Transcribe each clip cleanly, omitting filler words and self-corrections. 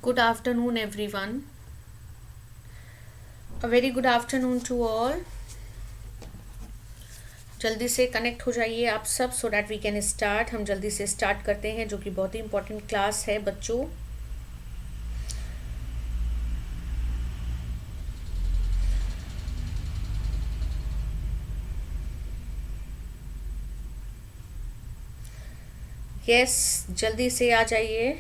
Good afternoon, everyone. A very good afternoon to all. जल्दी से connect हो जाइए आप सब so that we can start. हम जल्दी से स्टार्ट करते हैं, जो कि बहुत ही इंपॉर्टेंट क्लास है बच्चों। यस, जल्दी से आ जाइए।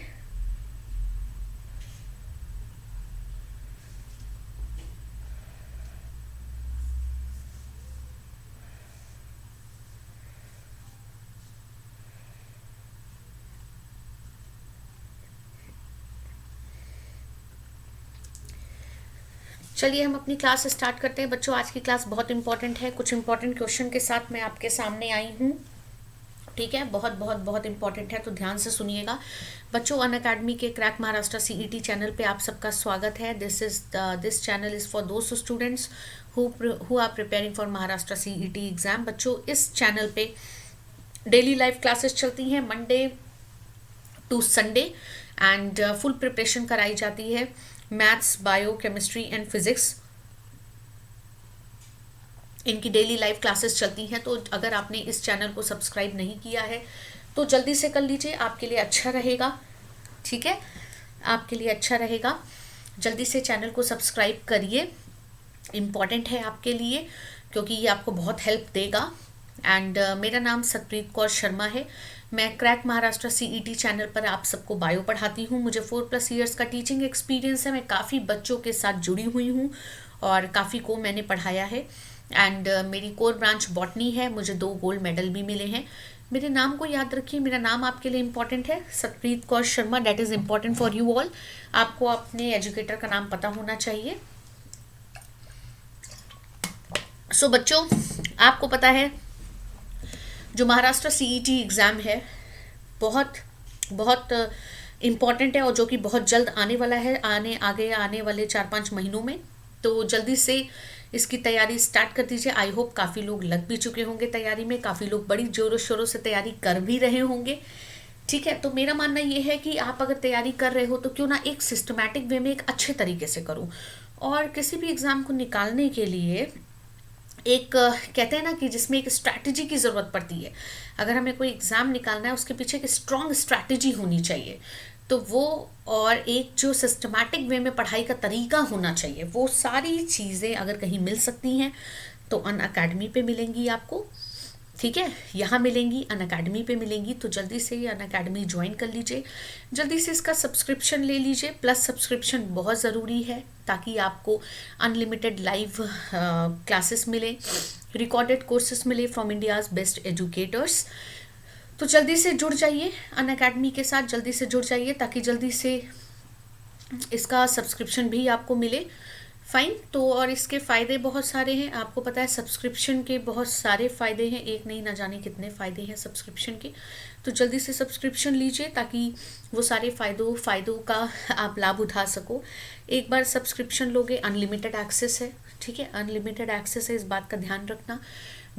चलिए हम अपनी क्लास स्टार्ट करते हैं बच्चों। आज की क्लास बहुत इंपॉर्टेंट है। कुछ इंपॉर्टेंट क्वेश्चन के साथ मैं आपके सामने आई हूँ। ठीक है, बहुत बहुत बहुत इंपॉर्टेंट है, तो ध्यान से सुनिएगा बच्चों। अन अकेडमी के क्रैक महाराष्ट्र सीईटी चैनल पे आप सबका स्वागत है। दिस चैनल इज़ फॉर दोस्त students who are preparing for Maharashtra CET exam. बच्चों, इस चैनल पे डेली लाइव क्लासेस चलती हैं Monday to Sunday and full preparation कराई जाती है। Maths, bio, chemistry and physics, इनकी डेली लाइव क्लासेस चलती हैं। तो अगर आपने इस चैनल को सब्सक्राइब नहीं किया है तो जल्दी से कर लीजिए, आपके लिए अच्छा रहेगा। ठीक है, आपके लिए अच्छा रहेगा। जल्दी से चैनल को सब्सक्राइब करिए, इम्पॉर्टेंट है आपके लिए, क्योंकि ये आपको बहुत हेल्प देगा। एंड मेरा नाम सतप्रीत कौर शर्मा है। मैं क्रैक महाराष्ट्र सीईटी चैनल पर आप सबको बायो पढ़ाती हूँ। मुझे 4+ ईयर्स का टीचिंग एक्सपीरियंस है। मैं काफ़ी बच्चों के साथ जुड़ी हुई हूँ और काफ़ी को मैंने पढ़ाया है। एंड मेरी कोर ब्रांच बॉटनी है। मुझे 2 गोल्ड मेडल भी मिले हैं। मेरे नाम को याद रखिए, मेरा नाम आपके लिए इम्पॉर्टेंट है, Satpreet Kaur Sharma. That is important for you all. आपको अपने एजुकेटर का नाम पता होना चाहिए। सो बच्चों, आपको पता है जो महाराष्ट्र सीईटी एग्ज़ाम है बहुत बहुत इम्पॉर्टेंट है और जो कि बहुत जल्द आने वाला है, आने वाले 4-5 महीनों में। तो जल्दी से इसकी तैयारी स्टार्ट कर दीजिए। आई होप काफ़ी लोग लग भी चुके होंगे तैयारी में, काफ़ी लोग बड़ी ज़ोरों शोरों से तैयारी कर भी रहे होंगे। ठीक है, तो मेरा मानना ये है कि आप अगर तैयारी कर रहे हो तो क्यों ना एक सिस्टमैटिक वे में, एक अच्छे तरीके से करो। और किसी भी एग्ज़ाम को निकालने के लिए एक कहते हैं ना कि जिसमें एक स्ट्रैटेजी की ज़रूरत पड़ती है। अगर हमें कोई एग्ज़ाम निकालना है, उसके पीछे एक स्ट्रॉन्ग स्ट्रैटेजी होनी चाहिए। तो वो, और एक जो सिस्टमैटिक वे में पढ़ाई का तरीका होना चाहिए, वो सारी चीज़ें अगर कहीं मिल सकती हैं तो अन अकेडमी पे मिलेंगी आपको। ठीक है, यहाँ मिलेंगी, अन अकेडमी पे मिलेंगी। तो जल्दी से ये अन अकेडमी ज्वाइन कर लीजिए, जल्दी से इसका सब्सक्रिप्शन ले लीजिए। प्लस सब्सक्रिप्शन बहुत ज़रूरी है ताकि आपको अनलिमिटेड लाइव क्लासेस मिले, रिकॉर्डेड कोर्सेज मिले फ्रॉम इंडियाज़ बेस्ट एजुकेटर्स। तो जल्दी से जुड़ जाइए अन अकेडमी के साथ, जल्दी से जुड़ जाइए ताकि जल्दी से इसका सब्सक्रिप्शन भी आपको मिले। फाइन। तो और इसके फ़ायदे बहुत सारे हैं, आपको पता है सब्सक्रिप्शन के बहुत सारे फ़ायदे हैं, एक नहीं ना जाने कितने फ़ायदे हैं सब्सक्रिप्शन के। तो जल्दी से सब्सक्रिप्शन लीजिए ताकि वो सारे फ़ायदों का आप लाभ उठा सको। एक बार सब्सक्रिप्शन लोगे, अनलिमिटेड एक्सेस है। ठीक है, अनलिमिटेड एक्सेस है, इस बात का ध्यान रखना।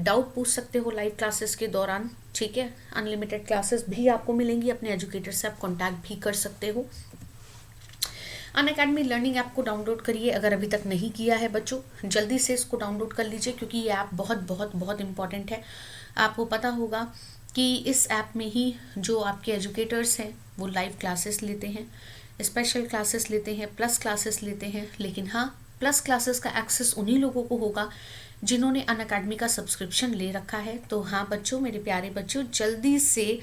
डाउट पूछ सकते हो लाइव क्लासेस के दौरान। ठीक है, अनलिमिटेड क्लासेस भी आपको मिलेंगी, अपने एजुकेटर से आप कॉन्टैक्ट भी कर सकते हो। अन अकेडमी लर्निंग ऐप को डाउनलोड करिए अगर अभी तक नहीं किया है बच्चों, जल्दी से इसको डाउनलोड कर लीजिए, क्योंकि ये ऐप बहुत बहुत बहुत इंपॉर्टेंट है। आपको पता होगा कि इस ऐप में ही जो आपके एजुकेटर्स हैं वो लाइव क्लासेस लेते हैं, स्पेशल क्लासेस लेते हैं, प्लस क्लासेस लेते हैं। लेकिन हाँ, प्लस क्लासेस का एक्सेस उन्हीं लोगों को होगा जिन्होंने अन अकेडमी का सब्सक्रिप्शन ले रखा है। तो हाँ बच्चों, मेरे प्यारे बच्चों, जल्दी से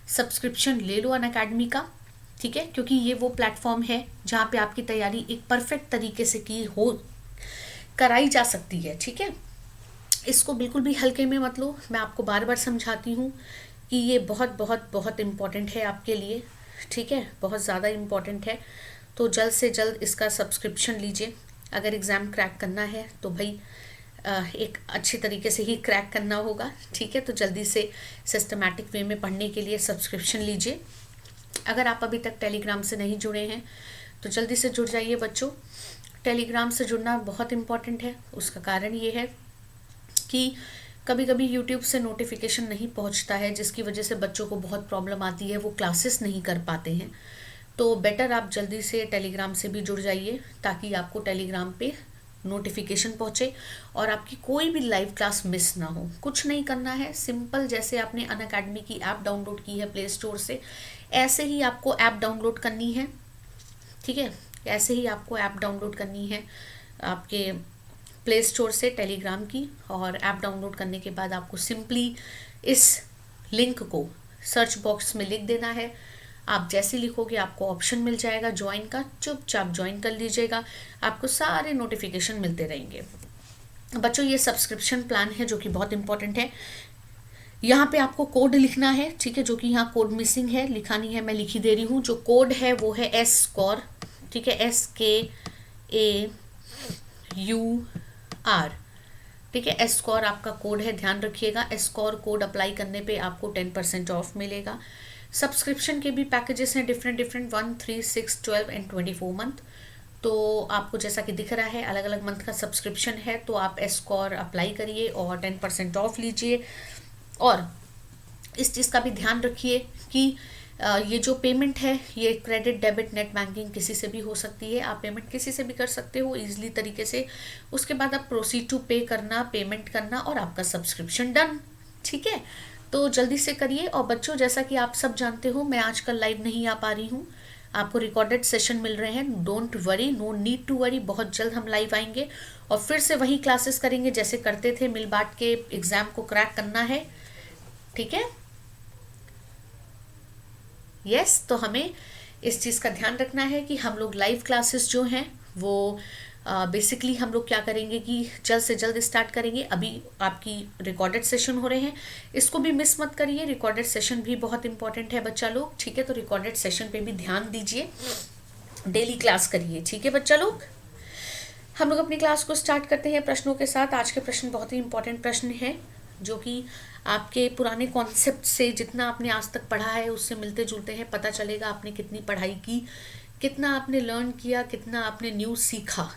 सब्सक्रिप्शन ले लो अन अकेडमी का। ठीक है, क्योंकि ये वो प्लेटफॉर्म है जहाँ पे आपकी तैयारी एक परफेक्ट तरीके से कराई जा सकती है। ठीक है, इसको बिल्कुल भी हल्के में मत लो। मैं आपको बार बार समझाती हूँ कि ये बहुत बहुत बहुत इम्पॉर्टेंट है आपके लिए। ठीक है, बहुत ज़्यादा इम्पॉर्टेंट है। तो जल्द से जल्द इसका सब्सक्रिप्शन लीजिए। अगर एग्ज़ाम क्रैक करना है तो भाई एक अच्छे तरीके से ही क्रैक करना होगा। ठीक है, तो जल्दी से सिस्टमैटिक वे में पढ़ने के लिए सब्सक्रिप्शन लीजिए। अगर आप अभी तक टेलीग्राम से नहीं जुड़े हैं तो जल्दी से जुड़ जाइए बच्चों। टेलीग्राम से जुड़ना बहुत इम्पॉर्टेंट है। उसका कारण ये है कि कभी कभी यूट्यूब से नोटिफिकेशन नहीं पहुंचता है, जिसकी वजह से बच्चों को बहुत प्रॉब्लम आती है, वो क्लासेस नहीं कर पाते हैं। तो बेटर आप जल्दी से टेलीग्राम से भी जुड़ जाइए ताकि आपको टेलीग्राम पे नोटिफिकेशन पहुँचे और आपकी कोई भी लाइव क्लास मिस ना हो। कुछ नहीं करना है, सिंपल जैसे आपने अनअकैडमी की ऐप डाउनलोड की है प्ले स्टोर से, ऐसे ही आपको ऐप डाउनलोड करनी है। ठीक है, ऐसे ही आपको ऐप डाउनलोड करनी है आपके प्ले स्टोर से टेलीग्राम की, और ऐप डाउनलोड करने के बाद आपको सिंपली इस लिंक को सर्च बॉक्स में लिख देना है। आप जैसे लिखोगे आपको ऑप्शन मिल जाएगा ज्वाइन का, चुपचाप ज्वाइन कर लीजिएगा, आपको सारे नोटिफिकेशन मिलते रहेंगे। बच्चों ये सब्सक्रिप्शन प्लान है जो कि बहुत इंपॉर्टेंट है। यहाँ पे आपको कोड लिखना है, ठीक है, जो कि यहाँ कोड मिसिंग है, लिखा नहीं है, मैं लिखी दे रही हूँ। जो कोड है वो है SCORE, ठीक है, SKAUR, ठीक है, SCORE आपका कोड है, ध्यान रखिएगा। SCORE कोड अप्लाई करने पे आपको 10% ऑफ मिलेगा। सब्सक्रिप्शन के भी पैकेजेस हैं डिफरेंट 1, 3, 6, 12 एंड 24 मंथ। तो आपको जैसा कि दिख रहा है अलग अलग मंथ का सब्सक्रिप्शन है, तो आप SCORE अप्लाई करिए और 10% ऑफ लीजिए। और इस चीज़ का भी ध्यान रखिए कि ये जो पेमेंट है ये क्रेडिट, डेबिट, नेट बैंकिंग किसी से भी हो सकती है। आप पेमेंट किसी से भी कर सकते हो ईजिली तरीके से। उसके बाद आप प्रोसीड टू पे करना, पेमेंट करना, और आपका सब्सक्रिप्शन डन। ठीक है, तो जल्दी से करिए। और बच्चों जैसा कि आप सब जानते हो मैं आजकल लाइव नहीं आ पा रही हूँ, आपको रिकॉर्डेड सेशन मिल रहे हैं। Don't worry, no need to worry, बहुत जल्द हम लाइव आएंगे और फिर से वही क्लासेस करेंगे जैसे करते थे। मिल बांट के एग्जाम को क्रैक करना है, ठीक है। यस, तो हमें इस चीज़ का ध्यान रखना है कि हम लोग लाइव क्लासेस जो हैं वो बेसिकली हम लोग क्या करेंगे कि जल्द से जल्द स्टार्ट करेंगे। अभी आपकी रिकॉर्डेड सेशन हो रहे हैं, इसको भी मिस मत करिए। रिकॉर्डेड सेशन भी बहुत इंपॉर्टेंट है बच्चा लोग, ठीक है। तो रिकॉर्डेड सेशन पे भी ध्यान दीजिए, डेली क्लास करिए, ठीक है बच्चा लोग। हम लोग अपनी क्लास को स्टार्ट करते हैं प्रश्नों के साथ। आज के प्रश्न बहुत ही इंपॉर्टेंट प्रश्न है जो कि आपके पुराने कॉन्सेप्ट से जितना आपने आज तक पढ़ा है उससे मिलते जुलते हैं। पता चलेगा आपने कितनी पढ़ाई की, कितना आपने लर्न किया, कितना आपने न्यू सीखा,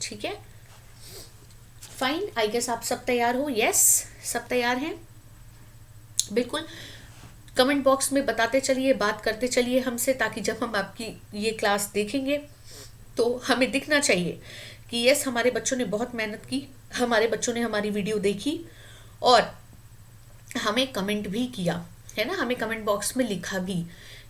ठीक है। फाइन, आई गेस आप सब तैयार हो। यस, सब तैयार हैं, बिल्कुल। कमेंट बॉक्स में बताते चलिए, बात करते चलिए हमसे, ताकि जब हम आपकी ये क्लास देखेंगे तो हमें दिखना चाहिए कि यस हमारे बच्चों ने बहुत मेहनत की, हमारे बच्चों ने हमारी वीडियो देखी और हमें कमेंट भी किया, है ना, हमें कमेंट बॉक्स में लिखा भी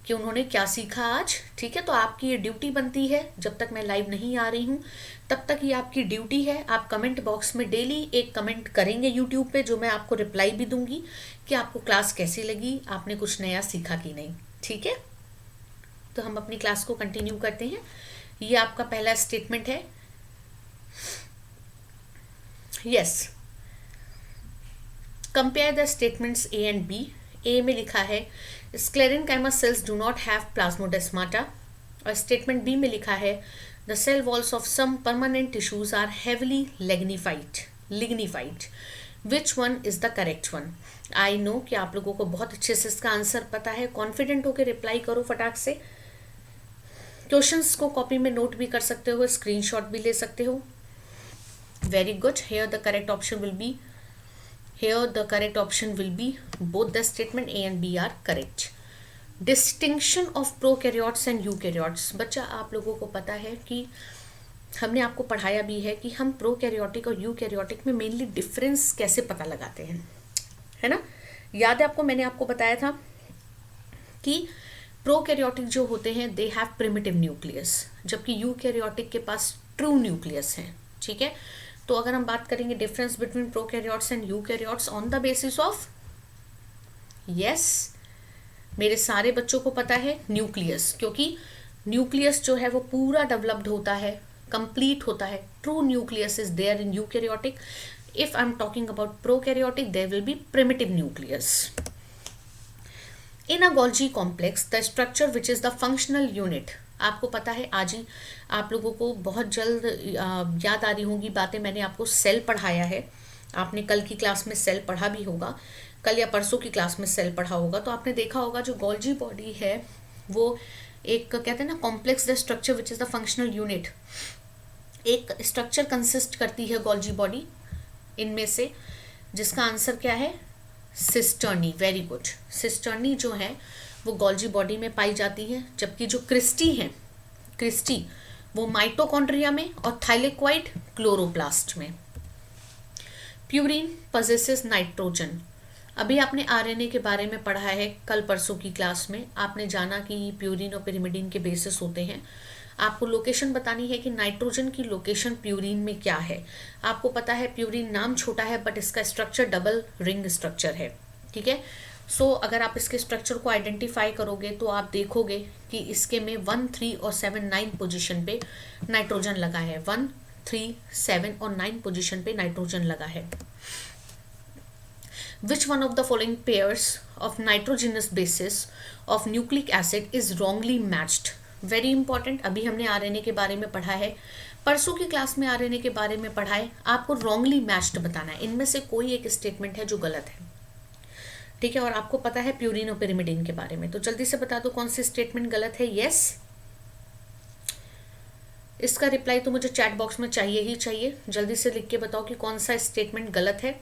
कि उन्होंने क्या सीखा आज, ठीक है। तो आपकी ये ड्यूटी बनती है, जब तक मैं लाइव नहीं आ रही हूँ तब तक ये आपकी ड्यूटी है। आप कमेंट बॉक्स में डेली एक कमेंट करेंगे यूट्यूब पे, जो मैं आपको रिप्लाई भी दूंगी कि आपको क्लास कैसी लगी, आपने कुछ नया सीखा कि नहीं, ठीक है। तो हम अपनी क्लास को कंटिन्यू करते हैं। ये आपका पहला स्टेटमेंट है। Yes, compare the statements A and B. A में लिखा है sclerenchyma cells do not have plasmodesmata, और स्टेटमेंट बी में लिखा है the cell walls of some permanent tissues are heavily lignified. Which one is the correct one? I know कि आप लोगों को बहुत अच्छे से इसका आंसर पता है। कॉन्फिडेंट होकर रिप्लाई करो फटाक से। क्वेश्चंस को कॉपी में नोट भी कर सकते हो, स्क्रीनशॉट भी ले सकते हो। Very good. Here the correct option will B both the statement A and B are correct. Distinction of prokaryotes and eukaryotes. बच्चा आप लोगों को पता है कि हमने आपको पढ़ाया भी है कि हम प्रोकैरियोटिक और यूकैरियोटिक में मेनली डिफरेंस कैसे पता लगाते हैं, है ना। याद है आपको, मैंने आपको बताया था कि प्रोकैरियोटिक जो होते हैं दे हैव प्रिमिटिव न्यूक्लियस, जबकि यूकैरियोटिक के पास ट्रू न्यूक्लियस है, ठीक है। तो अगर हम बात करेंगे difference between prokaryotes and eukaryotes on the basis of, yes मेरे सारे बच्चों को पता है न्यूक्लियस, क्योंकि न्यूक्लियस जो है वो पूरा डेवलप्ड होता है, कंप्लीट होता है। True nucleus is there in eukaryotic. If I am talking about prokaryotic there will be primitive nucleus. In a Golgi complex the structure which is the functional unit, आपको पता है आज ही आप लोगों को बहुत जल्द याद आ रही होंगी बातें। मैंने आपको सेल पढ़ाया है, आपने कल की क्लास में सेल पढ़ा भी होगा, कल या परसों की क्लास में सेल पढ़ा होगा। तो आपने देखा होगा जो गोल्जी बॉडी है वो एक कहते हैं ना complex the structure which is the functional unit, एक स्ट्रक्चर कंसिस्ट करती है गोल्जी बॉडी इनमें से, जिसका आंसर क्या है? सिस्टर्नी। Very good. सिस्टर्नी जो है वो गोल्जी बॉडी में पाई जाती हैं, जबकि जो क्रिस्टी हैं, क्रिस्टी वो माइटोकॉन्ड्रिया में और थाइलेक्वाइड क्लोरोप्लास्ट में। Purine possesses nitrogen. अभी आपने आरएनए के बारे में पढ़ा है कल परसों की क्लास में, आपने जाना कि प्यूरिन और पिरिमिडिन के बेसिस होते हैं। आपको लोकेशन बतानी है कि नाइट्रोजन की लोकेशन प्यूरिन में क्या है। आपको पता है प्यूरिन नाम छोटा है बट इसका स्ट्रक्चर डबल रिंग स्ट्रक्चर है, ठीक है। सो अगर आप इसके स्ट्रक्चर को आइडेंटिफाई करोगे तो आप देखोगे कि इसके में 1, 3 और 7, 9 पोजीशन पे नाइट्रोजन लगा है। 1, 3, 7 और 9 पोजीशन पे नाइट्रोजन लगा है। Which one of the following pairs of nitrogenous bases of nucleic acid is wrongly matched? Very important. अभी हमने आरएनए के बारे में पढ़ा है, परसों की क्लास में आरएनए के बारे में पढ़ा है। आपको रॉन्गली मैच्ड बताना है, इनमें से कोई एक स्टेटमेंट है जो गलत है, ठीक है। और आपको पता है प्यूरिन और पिरिमिडिन के बारे में, तो जल्दी से बता दो कौन सी स्टेटमेंट गलत है। यस, इसका रिप्लाई तो मुझे चैट बॉक्स में चाहिए ही चाहिए। जल्दी से लिख के बताओ कि कौन सा स्टेटमेंट गलत है।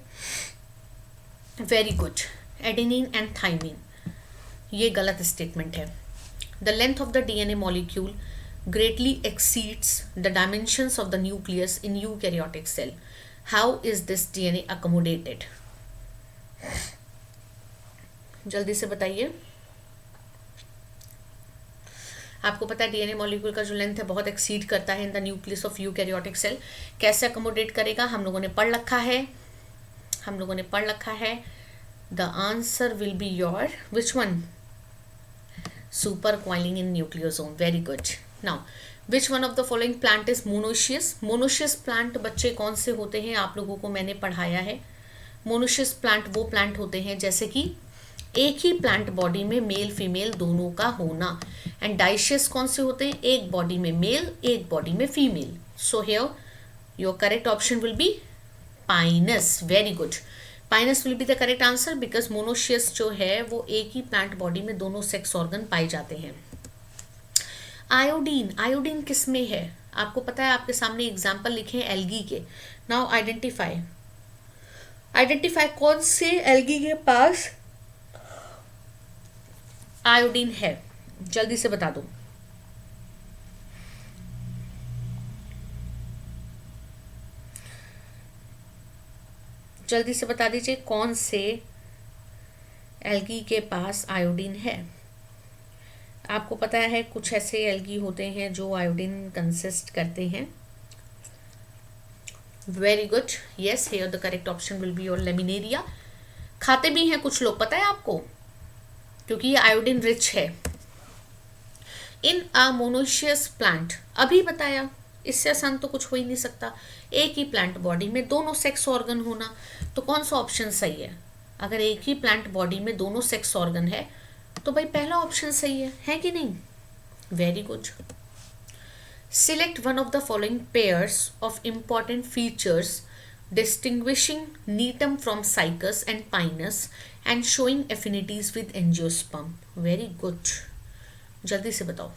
Very good, adenine and thymine, ये गलत स्टेटमेंट है। The length of the DNA molecule greatly exceeds the dimensions of the nucleus in eukaryotic cell. How is this DNA accommodated? जल्दी से बताइए। आपको पता है डीएनए मॉलिक्यूल का जो लेंथ है बहुत एक्सीड करता है in the nucleus of eukaryotic cell. कैसे अकोमोडेट करेगा हम लोगों ने पढ़ रखा है, the answer will be your which one, super coiling in nucleosome. Very good. Now which one of the following plant is monoecious. Monoecious plant बच्चे कौन से होते हैं, आप लोगों को मैंने पढ़ाया है। मोनोशियस प्लांट वो प्लांट होते हैं जैसे कि एक ही प्लांट बॉडी में मेल फीमेल दोनों का होना। एंड डाइशियस कौन से होते हैं, एक बॉडी में मेल एक बॉडी में female. So here your correct option will B Pinus. Very good, Pinus will be the correct answer because monoecious जो है वो एक ही प्लांट बॉडी में दोनों सेक्स ऑर्गन पाए जाते हैं। आयोडीन, आयोडीन किस में है आपको पता है, आपके सामने एग्जाम्पल लिखे हैं एल्गी के। नाउ आइडेंटिफाई कौन से एल्गी के पास आयोडीन है, जल्दी से बता दो। जल्दी से बता दीजिए कौन से एल्गी के पास आयोडीन है। आपको पता है कुछ ऐसे एल्गी होते हैं जो आयोडीन कंसिस्ट करते हैं। Very good, yes, here the correct option will be your laminaria. खाते भी हैं कुछ लोग, पता है आपको, क्योंकि ये आयोडीन रिच है। इन अ मोनोशियस प्लांट, अभी बताया, इससे आसान तो कुछ हो ही नहीं सकता। एक ही प्लांट बॉडी में दोनों सेक्स ऑर्गन होना, तो कौन सा ऑप्शन सही है। अगर एक ही प्लांट बॉडी में दोनों सेक्स ऑर्गन है तो भाई पहला ऑप्शन सही है कि नहीं। Very good. Select one of the following pairs of important features distinguishing नीटम from cycas and Pinus and showing affinities with angiosperm. Very good, जल्दी से बताओ।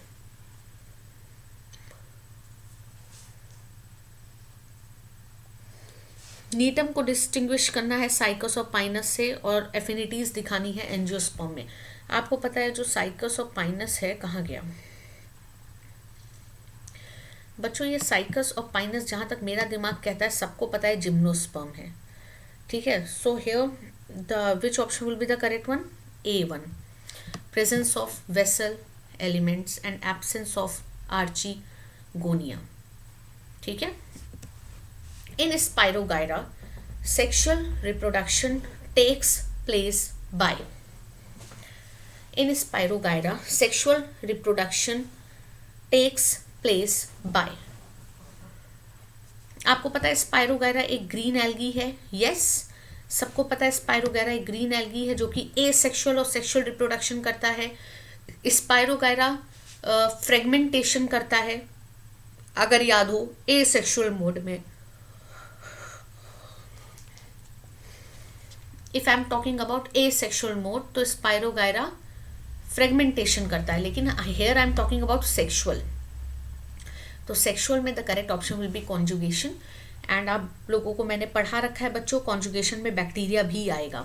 नीटम को डिस्टिंग्विश करना है साइकस और पाइनस से और एफिनिटीज दिखानी है एंजियोस्पर्म में। आपको पता है जो साइकस और पाइनस है कहाँ गया बच्चों, ये साइकस और पाइनस जहाँ तक मेरा दिमाग कहता है सबको पता है जिम्नोस्पर्म है, ठीक है। So here the which option will be the correct one, A1, presence of vessel elements and absence of archegonia, ठीक है। In spirogyra sexual reproduction takes place by. In Spirogyra, sexual reproduction takes place by. आपको पता है spirogyra एक green algae है। Yes, सबको पता है स्पाइरोगायरा एक ग्रीन एल्गी है जो कि एसेक्सुअल और सेक्सुअल रिप्रोडक्शन करता है। स्पाइरोगायरा फ्रेगमेंटेशन करता है, अगर याद हो, एसेक्सुअल मोड में। If I am talking about asexual mode तो स्पाइरोगायरा फ्रेगमेंटेशन करता है, लेकिन here I am talking about sexual. तो सेक्सुअल में the correct option will B conjugation. And आप लोगों को मैंने पढ़ा रखा है बच्चों, कॉन्जुगेशन में बैक्टीरिया भी आएगा।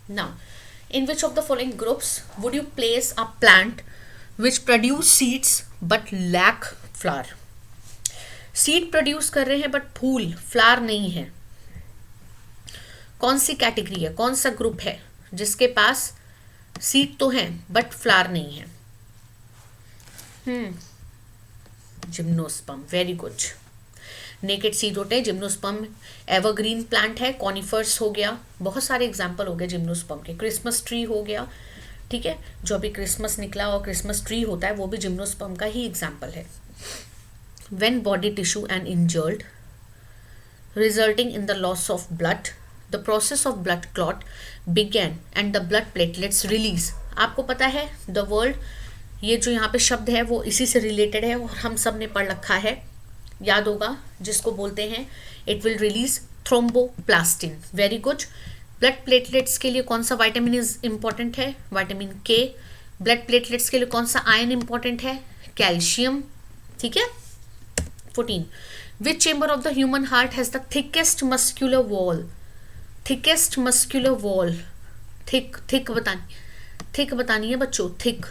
Now In which of the following groups would you place a plant which produce seeds but lack flower? Seed produce कर रहे हैं बट फूल फ्लावर नहीं है. कौन सी कैटेगरी है, कौन सा ग्रुप है जिसके पास सीड तो है बट फ्लावर नहीं है? Gymnosperm. Very good. Naked seed होते हैं. जिम्नोस्पर्म एवरग्रीन प्लांट है. कॉनिफर्स हो गया. बहुत सारे एग्जाम्पल हो गए जिम्नोस्पर्म के. क्रिसमस ट्री हो गया. ठीक है, जो अभी क्रिसमस निकला और क्रिसमस ट्री होता है वो भी जिम्नोस्पर्म का ही एग्जाम्पल है. When body tissue and injured, resulting in the loss of blood, the process of blood clot began and the blood platelets release. आपको पता है the word, ये जो यहाँ पे शब्द है वो इसी से रिलेटेड है और हम सब ने पढ़ रखा है, याद होगा, जिसको बोलते हैं it will release thromboplastin. Very good. Blood platelets के लिए कौन सा वाइटामिन इज इम्पॉर्टेंट है? विटामिन के. ब्लड प्लेटलेट्स के लिए कौन सा आयन इम्पॉर्टेंट है? कैल्शियम. ठीक है. 14. Which chamber of the human heart has the thickest muscular wall? Thickest muscular wall. thick बतानी है बच्चों. थिक.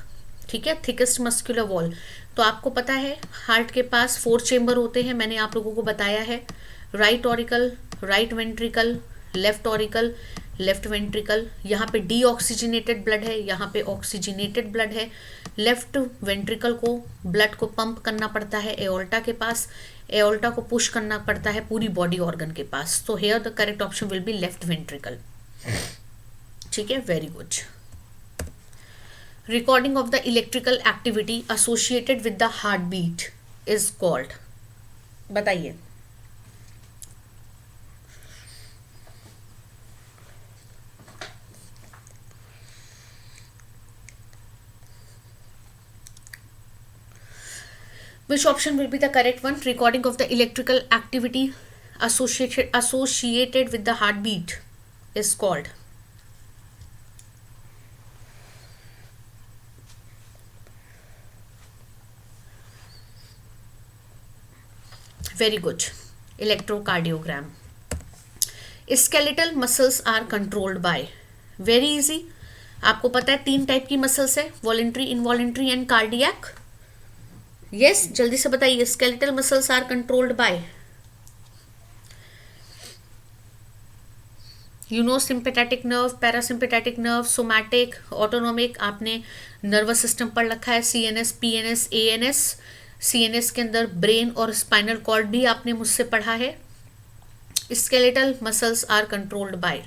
ठीक है. Thickest muscular wall. तो आपको पता है हार्ट के पास 4 चेम्बर होते हैं. मैंने आप लोगों को बताया है. Right auricle, right ventricle, left auricle, left ventricle. यहाँ पे डीऑक्सीजनेटेड ब्लड है, यहाँ पे ऑक्सीजनेटेड ब्लड है. लेफ्ट वेंट्रिकल को ब्लड को पंप करना पड़ता है एओल्टा के पास. एओल्टा को पुश करना पड़ता है पूरी बॉडी ऑर्गन के पास. तो here the correct option will be left ventricle. ठीक है. Very good. Recording of the electrical activity associated with the heart beat is called. बताइए. Which option will be the correct one? Recording of the electrical activity associated with the heartbeat is called. Very good. Electrocardiogram. Skeletal muscles are controlled by. Very easy. आपको पता है 3 type की muscles है, voluntary, involuntary and cardiac. Yes, जल्दी से बताइए. Skeletal muscles are controlled by sympathetic nerve, parasympathetic nerve, somatic, autonomic. आपने nervous system पढ़ रखा है. CNS, PNS, ANS. सीएनएस के अंदर ब्रेन और स्पाइनल कॉर्ड भी आपने मुझसे पढ़ा है. Skeletal muscles are controlled by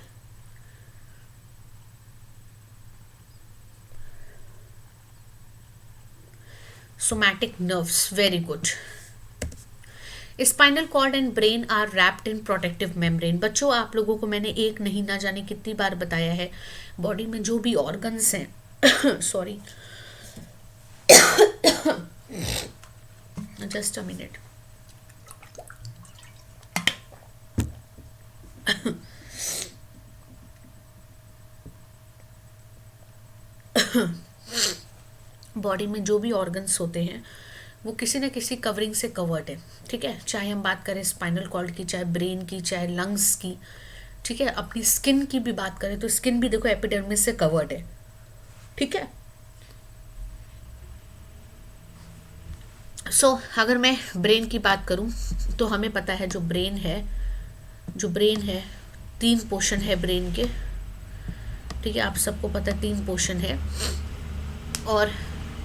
somatic nerves. Very good. Spinal cord and brain are wrapped in protective membrane. बच्चों, आप लोगों को मैंने एक नहीं ना जाने कितनी बार बताया है, बॉडी में जो भी ऑर्गन्स हैं sorry, just a minute. Body में जो भी ऑर्गन्स होते हैं वो किसी न किसी कवरिंग से कवर्ड है. ठीक है. चाहे हम बात करें स्पाइनल कॉर्ड की, चाहे ब्रेन की, चाहे लंग्स की. ठीक है. अपनी स्किन की भी बात करें तो स्किन भी देखो एपिडर्मिस से कवर्ड है. ठीक है. अगर मैं ब्रेन की बात करूं तो हमें पता है जो ब्रेन है 3 पोर्शन है ब्रेन के. ठीक है. आप सबको पता है 3 पोर्शन है और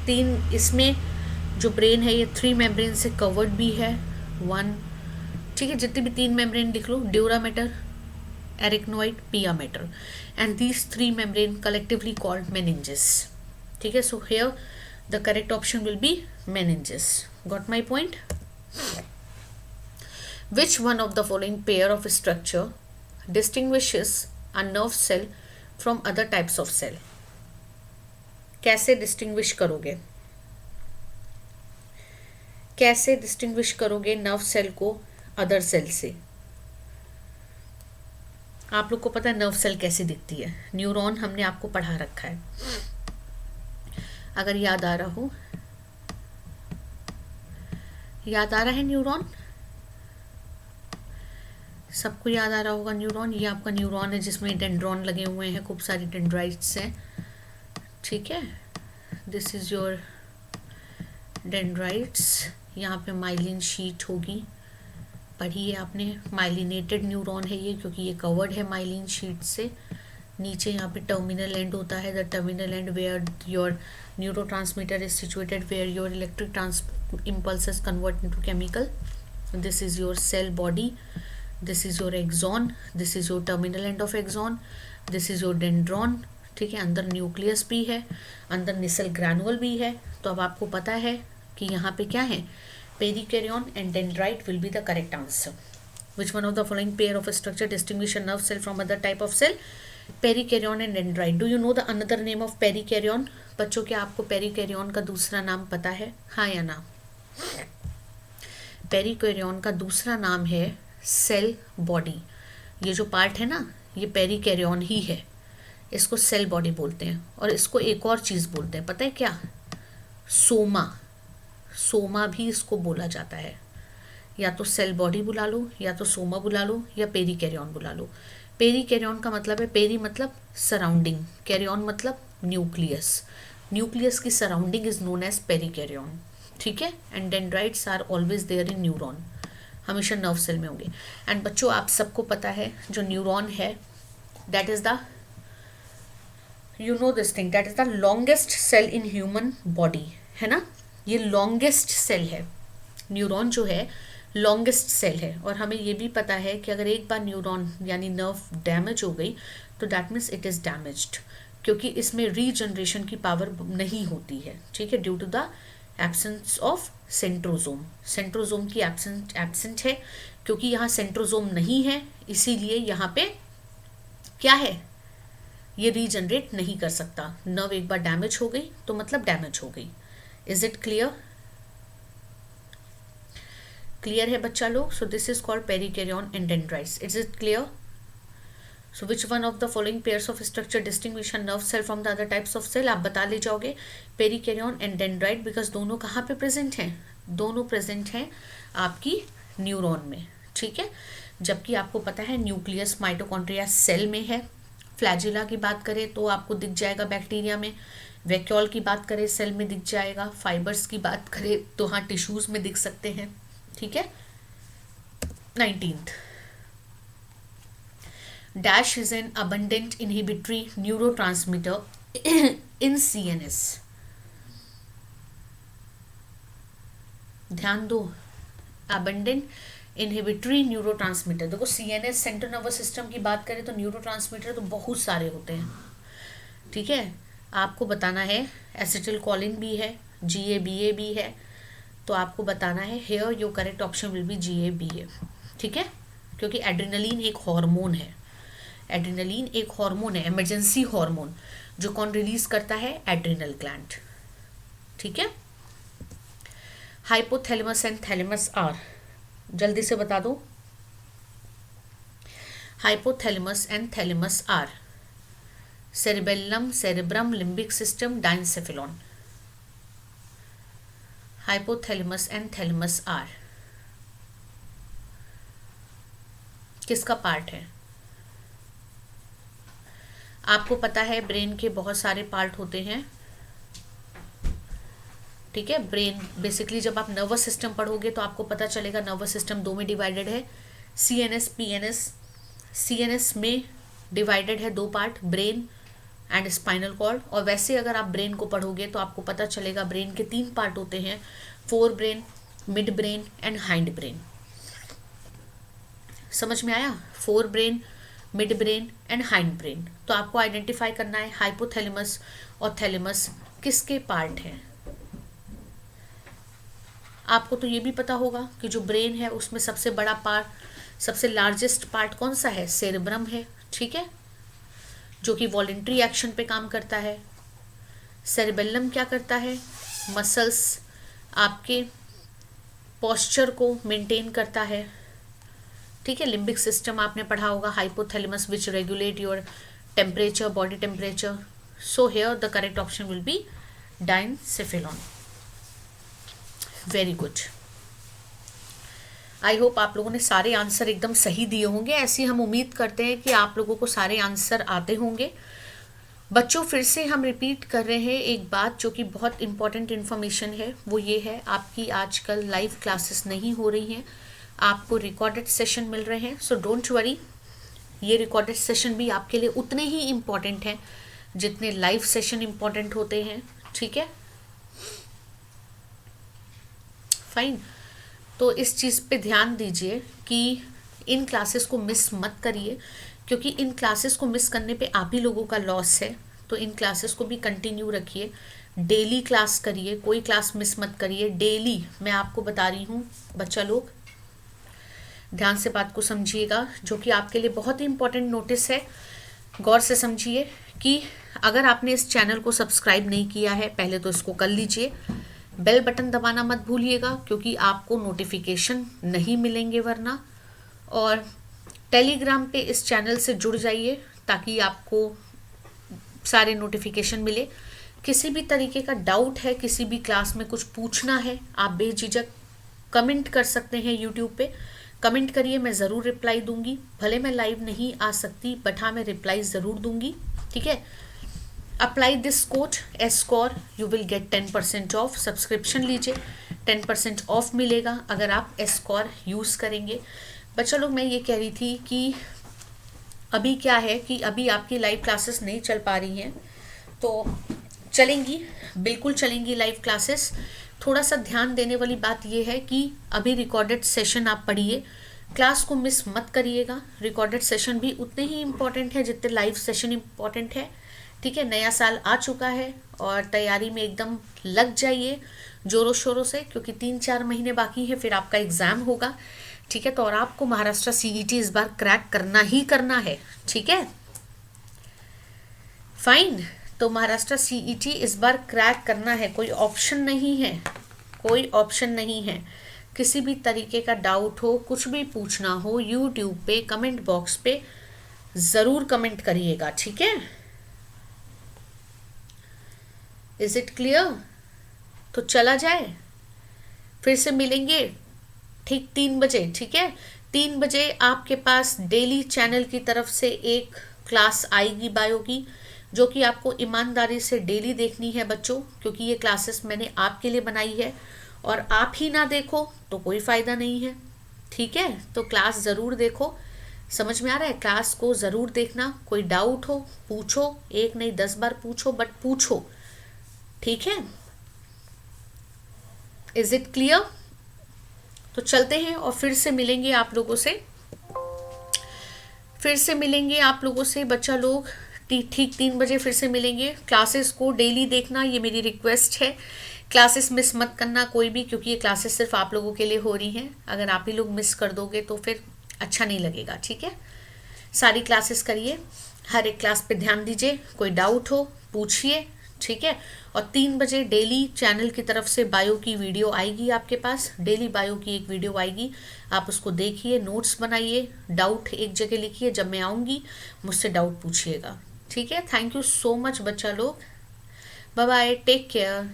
3 इसमें जो ब्रेन है ये 3 मेम्ब्रेन से कवर्ड भी है. 1. ठीक है. जितनी भी 3 मेम्ब्रेन लिख लो, dura mater, arachnoid, pia mater, and these 3 membrane collectively called meninges. ठीक है. So here the correct option will be meninges. Got my point? Which one of the following pair of structure distinguishes a nerve cell from other types of cell? कैसे distinguish करोगे? कैसे distinguish करोगे nerve cell को other cell से? आप लोग को पता है नर्व सेल कैसे दिखती है? न्यूरॉन हमने आपको पढ़ा रखा है, अगर याद आ रहा हो. याद आ रहा है न्यूरॉन? सबको याद आ रहा होगा न्यूरॉन, ये आपका न्यूरॉन है जिसमें डेंड्रॉन लगे हुए हैं, खूब सारी डेंड्राइट्स हैं, ठीक है। This is your dendrites. यहाँ पे माइलिन शीट होगी, पढ़ी है आपने, माइलिनेटेड न्यूरॉन है ये क्योंकि ये कवर्ड है माइलिन शीट से। नीचे यहाँ पे टर्मिनल एंड होता है, the terminal end where your neurotransmitter is situated, where your electric trans impulses convert into chemical. This is your cell body, this is your axon, this is your terminal end of axon, this is your dendron, ठीक है। अंदर nucleus भी है, अंदर निसल ग्रैनुअल भी है। तो अब आपको पता है कि यहाँ पे क्या है, perikaryon and dendrite will be the correct answer. Which one of the following pair of structure distinguish a nerve cell from other type of cell, perikaryon and dendrite. Do you know the another name of perikaryon? बच्चों, क्या आपको पेरिकैरियन का दूसरा नाम पता है, हाँ या ना? पेरिकैरियन का दूसरा नाम है सेल बॉडी। ये जो पार्ट है ना, ये पेरिकैरियन ही है, इसको सेल बॉडी बोलते हैं। और इसको एक और चीज़ बोलते हैं, पता है क्या? सोमा। सोमा भी इसको बोला जाता है। या तो सेल बॉडी बुला लो, या तो सोमा बुला लो, या पेरिकैरियन बुला लो। पेरिकैरियन का मतलब है, पेरी मतलब सराउंडिंग, कैरियन मतलब न्यूक्लियस। न्यूक्लियस की surrounding is known as perikaryon, ठीक है। And dendrites are always there in neuron, हमेशा नर्व सेल में होंगे। एंड बच्चों, आप सबको पता है जो न्यूरॉन है, that is the, you know this thing, that is the longest cell in human body, है ना। ये लॉन्गेस्ट सेल है, न्यूरॉन जो है लॉन्गेस्ट सेल है। और हमें ये भी पता है कि अगर एक बार न्यूरॉन यानी नर्व डैमेज हो गई तो that means it is damaged, क्योंकि इसमें रीजनरेशन की पावर नहीं होती है, ठीक है, due to the absence of centrosome. Centrosome की एब्सेंट है, क्योंकि यहाँ सेंट्रोजोम नहीं है, इसीलिए यहाँ पे क्या है, ये रीजनरेट नहीं कर सकता। नर्व एक बार डैमेज हो गई तो मतलब डैमेज हो गई। Is it clear? क्लियर है बच्चा लोग? So this is called perikaryon and dendrites. Is it clear? So which one of the following pairs of structure distinguish a nerve cell from the other types of cell? आप बता ले जाओगे पेरिकैरियन and dendrite, because दोनों कहाँ पे present हैं? दोनों present हैं आपकी न्यूरॉन में, ठीक है। जबकि आपको पता है न्यूक्लियस माइटोकॉन्ड्रिया सेल में है। फ्लैजिला की बात करें तो आपको दिख जाएगा बैक्टीरिया में, वैक्यूल की बात करें सेल में दिख जाएगा, फाइबर्स की बात करें तो हाँ टिश्यूज में दिख सकते हैं, ठीक है। 19th, dash is an abundant inhibitory neurotransmitter in CNS। ध्यान दो, abundant inhibitory neurotransmitter। देखो CNS सेंट्रल नर्वस सिस्टम की बात करें तो न्यूरोट्रांसमीटर तो बहुत सारे होते हैं, ठीक है। आपको बताना है एसिटिल कॉलिन भी है, GABA भी है, तो आपको बताना है here your correct option will be GABA, ठीक है। क्योंकि एड्रेनलिन एक हार्मोन है, एड्रेनलिन एक हार्मोन है, इमरजेंसी हार्मोन, जो कौन रिलीज करता है? एड्रिनल ग्लैंड, ठीक है। हाइपोथैलेमस एंड थैलेमस आर, जल्दी से बता दो। Hypothalamus and thalamus are cerebellum, cerebrum, limbic system, diencephalon. Hypothalamus and thalamus are किसका पार्ट है? आपको पता है ब्रेन के बहुत सारे पार्ट होते हैं, ठीक है। ब्रेन बेसिकली जब आप नर्वस सिस्टम पढ़ोगे तो आपको पता चलेगा नर्वस सिस्टम दो में डिवाइडेड है, CNS, PNS। CNS में डिवाइडेड है दो part, brain and spinal cord. और वैसे अगर आप ब्रेन को पढ़ोगे तो आपको पता चलेगा ब्रेन के 3 पार्ट होते हैं, fore brain, mid brain and hind brain. समझ में आया? Fore brain, mid brain and hind brain. तो आपको आइडेंटिफाई करना है हाइपोथैलेमस और थैलेमस किसके पार्ट हैं। आपको तो ये भी पता होगा कि जो ब्रेन है उसमें सबसे बड़ा पार्ट, सबसे लार्जेस्ट पार्ट कौन सा है? सेरेब्रम है, ठीक है, जो कि वॉलेंट्री एक्शन पे काम करता है। सेरेबेलम क्या करता है? मसल्स, आपके पोस्चर को मेंटेन करता है, ठीक है। लिम्बिक सिस्टम आपने पढ़ा होगा, hypothalamus which regulate your temperature, body temperature. So here the correct option will B diencephalon. Very good. I hope आप लोगों ने सारे आंसर एकदम सही दिए होंगे। ऐसी हम उम्मीद करते हैं कि आप लोगों को सारे आंसर आते होंगे। बच्चों फिर से हम रिपीट कर रहे हैं एक बात जो कि बहुत इंपॉर्टेंट इन्फॉर्मेशन है, वो ये है आपकी आजकल लाइव क्लासेस नहीं हो रही हैं, आपको रिकॉर्डेड सेशन मिल रहे हैं। सो डोंट वरी, ये रिकॉर्डेड सेशन भी आपके लिए उतने ही इम्पॉर्टेंट हैं जितने लाइव सेशन इम्पॉर्टेंट होते हैं, ठीक है, फाइन। तो इस चीज़ पे ध्यान दीजिए कि इन क्लासेस को मिस मत करिए, क्योंकि इन क्लासेस को मिस करने पे आप ही लोगों का लॉस है। तो इन क्लासेस को भी कंटिन्यू रखिए, डेली क्लास करिए, कोई क्लास मिस मत करिए, डेली। मैं आपको बता रही हूँ बच्चा लोग, ध्यान से बात को समझिएगा, जो कि आपके लिए बहुत ही इंपॉर्टेंट नोटिस है। गौर से समझिए कि अगर आपने इस चैनल को सब्सक्राइब नहीं किया है, पहले तो इसको कर लीजिए। बेल बटन दबाना मत भूलिएगा, क्योंकि आपको नोटिफिकेशन नहीं मिलेंगे वरना। और टेलीग्राम पे इस चैनल से जुड़ जाइए ताकि आपको सारे नोटिफिकेशन मिले। किसी भी तरीके का डाउट है, किसी भी क्लास में कुछ पूछना है, आप बेझिझक कमेंट कर सकते हैं। यूट्यूब पे कमेंट करिए, मैं ज़रूर रिप्लाई दूंगी। भले मैं लाइव नहीं आ सकती, बट हाँ मैं रिप्लाई ज़रूर दूंगी, ठीक है। Apply this code escore, you will get 10% off. Subscription लीजिए, 10% ऑफ मिलेगा अगर आप एस्कोर यूज़ करेंगे। बच्चों लोग, मैं ये कह रही थी कि अभी क्या है कि अभी आपकी लाइव क्लासेस नहीं चल पा रही हैं, तो चलेंगी, बिल्कुल चलेंगी लाइव क्लासेस। थोड़ा सा ध्यान देने वाली बात यह है कि अभी रिकॉर्डेड सेशन आप पढ़िए, क्लास को मिस मत करिएगा। रिकॉर्डेड सेशन भी उतने ही इम्पॉर्टेंट है जितने लाइव सेशन इम्पॉर्टेंट है, ठीक है। नया साल आ चुका है और तैयारी में एकदम लग जाइए जोरों शोरों से, क्योंकि 3-4 महीने बाकी है, फिर आपका एग्ज़ाम होगा, ठीक है। तो और आपको महाराष्ट्र सीईटी इस बार क्रैक करना ही करना है, ठीक है, फाइन। तो महाराष्ट्र सीईटी इस बार क्रैक करना है, कोई ऑप्शन नहीं है, कोई ऑप्शन नहीं है। किसी भी तरीके का डाउट हो, कुछ भी पूछना हो, यूट्यूब पे कमेंट बॉक्स पे ज़रूर कमेंट करिएगा, ठीक है। Is it clear? तो चला जाए, फिर से मिलेंगे ठीक 3 बजे, ठीक है। 3 बजे आपके पास डेली चैनल की तरफ से एक क्लास आएगी बायो की, जो कि आपको ईमानदारी से डेली देखनी है बच्चों, क्योंकि ये क्लासेस मैंने आपके लिए बनाई है और आप ही ना देखो तो कोई फ़ायदा नहीं है, ठीक है। तो क्लास ज़रूर देखो, समझ में आ रहा है, क्लास को ज़रूर देखना। कोई डाउट हो पूछो, 1 नहीं 10 बार पूछो, बट पूछो, ठीक है। Is it clear? तो चलते हैं और फिर से मिलेंगे आप लोगों से, फिर से मिलेंगे आप लोगों से बच्चा लोग, ठीक 3 बजे फिर से मिलेंगे। क्लासेस को डेली देखना, ये मेरी रिक्वेस्ट है। क्लासेस मिस मत करना कोई भी, क्योंकि ये क्लासेस सिर्फ आप लोगों के लिए हो रही हैं। अगर आप ही लोग मिस कर दोगे तो फिर अच्छा नहीं लगेगा, ठीक है। सारी क्लासेस करिए, हर एक क्लास पे ध्यान दीजिए, कोई डाउट हो पूछिए, ठीक है। और 3 बजे डेली चैनल की तरफ से बायो की वीडियो आएगी आपके पास, डेली बायो की एक वीडियो आएगी, आप उसको देखिए, नोट्स बनाइए, डाउट एक जगह लिखिए, जब मैं आऊँगी मुझसे डाउट पूछिएगा, ठीक है। थैंक यू सो मच बच्चा लोग, बाय बाय, टेक केयर।